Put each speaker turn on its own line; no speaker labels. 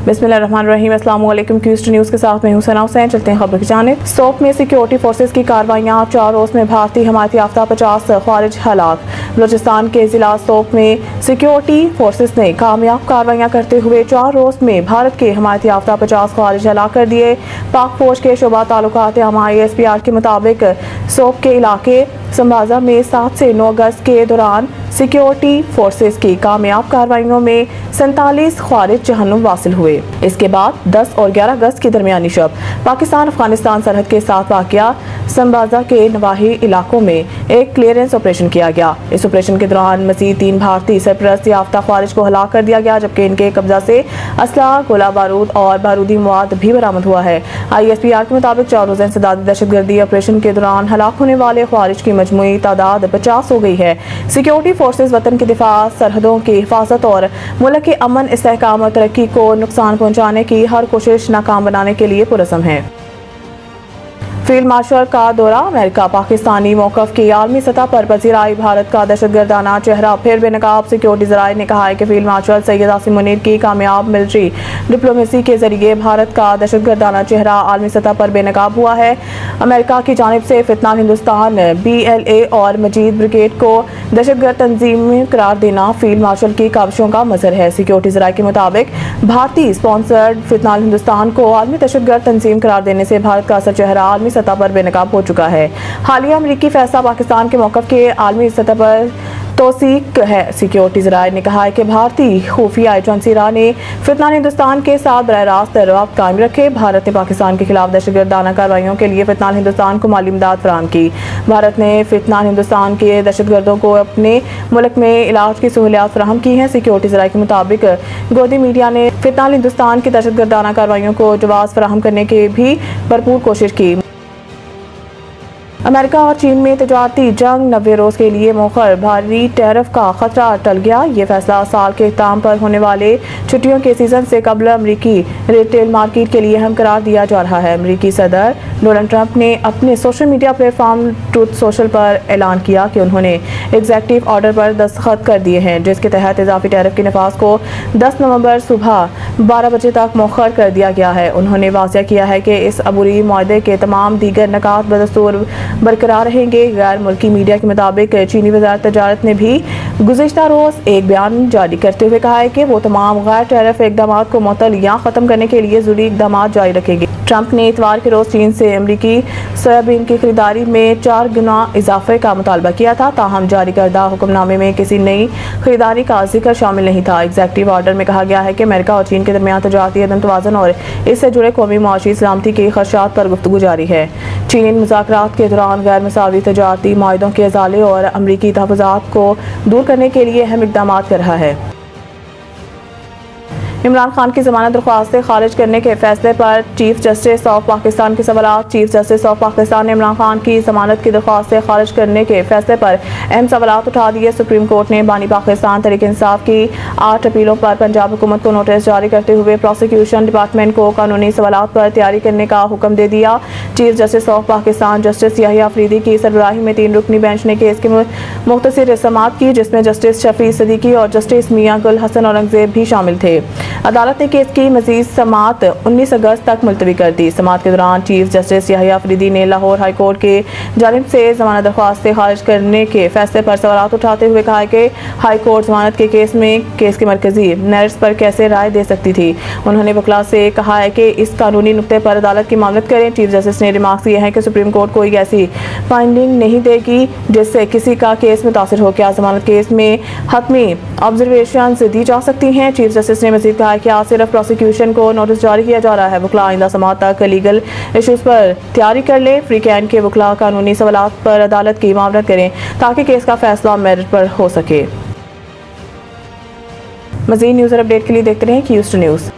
बिस्मिल्लाहिर्रहमानिर्रहीम। अस्सलाम वालेकुम। क्यूस्ट न्यूज़ के साथ मैं हूं सना हुसैन। चलते हैं खबर की जानिब। सोप में सिक्योरिटी फोर्सेस की कार्रवाइयाँ, 4 रोज में भारतीय हमायत याफ्ता 50 खारिज हलाक। बलूचिस्तान के जिला सोप में सिक्योरिटी फोर्सेस ने कामयाब कार्रवाइयाँ करते हुए 4 रोज में भारत के हमायत याफ्ता 50 खारिज हलाक कर दिए। पाक फौज के शोबा ताल्लुकात ISPR के मुताबिक सोप के इलाके संबाजा में 7 से 9 अगस्त के दौरान सिक्योरिटी फोर्सेस की कामयाब कार्रवाइयों में 47 खारिज जहन्नुम वासिल हुए। इसके बाद 10 और 11 अगस्त की दरमियानी शब पाकिस्तान अफगानिस्तान सरहद के साथ वाक़या संबाजा के नवाही इलाकों में एक क्लियरेंस ऑपरेशन किया गया। इस ऑपरेशन के दौरान मजीद 3 भारतीय सरपरस्त याफ्ता खारिज को हलाक कर दिया गया, जबकि इनके कब्जा से असला, गोला बारूद और बारूदी मवाद भी बरामद हुआ है। ISPR के मुताबिक 4 रोज़ा इंसदादी दहशतगर्दी ऑपरेशन के दौरान हलाक होने वाले खारिज की मजमूई तादाद 50 हो गई है। सिक्योरिटी फोर्सेस वतन की दिफा, सरहदों की हिफाजत और मुल्क के अमन, इस्तेहकाम और तरक्की को नुकसान पहुँचाने की हर कोशिश नाकाम बनाने के लिए पुरज़म है। फील्ड मार्शल का दौरा अमेरिका, पाकिस्तानी मौक़िफ़ की आलमी सतह पर पजीर आई भारत का दहशतगर्दाना चेहरा फिर बेनकाब। सिक्योरिटी ज़राए ने कहा है कि फील्ड मार्शल सैयद आसिम मुनीर की कामयाब मिलिट्री डिप्लोमेसी के जरिए भारत का दहशतगर्दाना चेहरा आलमी सतह पर बेनकाब हुआ है। अमेरिका की जानिब से फितनाल हिंदुस्तान, BLA और मजीद ब्रिगेड को दहशतगर्द तंजीम करार देना फील्ड मार्शल की काविशों का मज़हर है। सिक्योरिटी ज़राए के मुताबिक भारतीय स्पॉन्सर्ड फितनाल हिंदुस्तान को आलमी दहशतगर्द तंजीम करार देने से भारत का असल चेहरा आलमी सतह पर बेनकाब हो चुका है। हालिया अमरीकी फैसला पाकिस्तान के मौक़िफ़ के आलमी सतह पर तौसीक है। सिक्योरिटी ज़राए ने कहा है कि भारतीय खुफिया एजेंसी ने फितनाल हिंदुस्तान के साथ बराह रास्त रवाब कायम रखे। भारत ने पाकिस्तान के खिलाफ दहशतगर्दाना कार्रवाइयों के लिए फितनाल हिंदुस्तान को माली इमदाद फराहम की। भारत ने फितनाल हिंदुस्तान के दहशतगर्दों को अपने मुल्क में इलाज की सहूलियात फराहम की हैं। सिक्योरिटी ज़राए के मुताबिक गोदी मीडिया ने फितनाल हिंदुस्तान की दहशतगर्दाना कार्रवाइयों को जवाब फराहम करने की भी भरपूर कोशिश की। अमेरिका और चीन में तजारती जंग 90 रोज़ के लिए मौखर, भारी टैरिफ का खतरा टल गया। ये फैसला साल के इख्तिताम पर होने वाले छुट्टियों के सीजन से कबल अमरीकी रिटेल मार्केट के लिए अहम करार दिया जा रहा है। अमरीकी सदर डोनाल्ड ट्रंप ने अपने social media platform truth social पर ऐलान किया कि उन्होंने एग्जीक्यूटिव ऑर्डर पर दस्तखत कर दिए हैं, जिसके तहत इजाफी टैरिफ के नफाज को 10 नवंबर सुबह 12 बजे तक मौखर कर दिया गया है। उन्होंने वाज़ेह किया है कि इस अबूरी मुआहदे के तमाम दीगर नकात बदस्तूर बरकरार रहेंगे। गैर मुल्की मीडिया के मुताबिक चीनी वज़ारत तजारत ने भी गुज़िश्ता रोज़ एक बयान जारी करते हुए कहा है कि वो तमाम गैर टैरिफ इक़दाम को मुअत्तल या ख़त्म करने के लिए ज़रूरी इक़दाम जारी रखेंगे। ट्रंप ने इतवार के रोज़ चीन से अमरीकी सोयाबीन की खरीदारी में 4 गुना इजाफे का मुतालबा किया था, ताहम जारी करदा हुक्मनामे में किसी नई खरीदारी का जिक्र शामिल नहीं था। एग्जीक्यूटिव ऑर्डर में कहा गया है कि अमेरिका और चीन के दरमियान तजारती अदम तवाज़ुन और इससे जुड़े कौमी माशी सलामती के खदशात पर गुफ्तगू जारी है। चीन मुज़ाकरात के दौरान गैर मसावी तजारती माहिदों के अज़ाले और अमरीकी तहफ़्फ़ुज़ात को दूर करने के लिए अहम इक़दाम कर रहा है। इमरान खान की ज़मानत दरख्वास्तें खारिज करने के फैसले पर चीफ जस्टिस ऑफ पाकिस्तान के सवालात। चीफ जस्टिस ऑफ पाकिस्तान ने इमरान खान की ज़मानत की दरख्वास्तें खारिज करने के फैसले पर अहम सवालात उठा दिए। सुप्रीम कोर्ट ने बानी पाकिस्तान तहरीक इंसाफ की 8 अपीलों पर पंजाब हुकूमत को नोटिस जारी करते हुए प्रोसिक्यूशन डिपार्टमेंट को कानूनी सवालात पर तैयारी करने का हुक्म दे दिया। Chief justice of Pakistan justice Yahya Afridi की सरबराही में 3 रुकनी बेंच ने केस की मुख्तसर समाअत की, जिसमें जस्टिस शफी सदीकी और जस्टिस मियां गुल हसन औरंगजेब भी शामिल थे। अदालत ने केस की मजीद समाअत 19 अगस्त तक मुलतवी कर दी। समाअत के दौरान चीफ जस्टिस याहिया अफरीदी ने लाहौर हाई कोर्ट के जानिब से जमानत दरख्वास्तें खारिज करने के फैसले पर सवालात उठाते हुए कहा कि हाई कोर्ट जमानत के केस में केस के मरकजी मेरिट्स पर कैसे राय दे सकती थी। उन्होंने वकला से कहा है कि इस कानूनी नुक्ते पर अदालत की मामलत करें। चीफ जस्टिस ने रिमार्क्स दिए हैं कि सुप्रीम कोर्ट कोई ऐसी फाइंडिंग नहीं देगी जिससे किसी का केस मुतासर हो। क्या जमानत केस में हतमी ऑब्जर्वेशन दी जा सकती हैं। चीफ जस्टिस ने मजीद कहा कि आज सिर्फ प्रोसिक्यूशन को नोटिस जारी किया जा रहा है। वकला आइंदा समाअत तक लीगल इशूज़ पर तैयारी कर ले। फ्री कैन के वकला कानूनी सवालात पर अदालत की मामलत करें ताकि केस का फैसला मेरिट पर हो सके। मज़ीद न्यूज़ और अपडेट के लिए देखते रहें क्यूस्ट न्यूज़।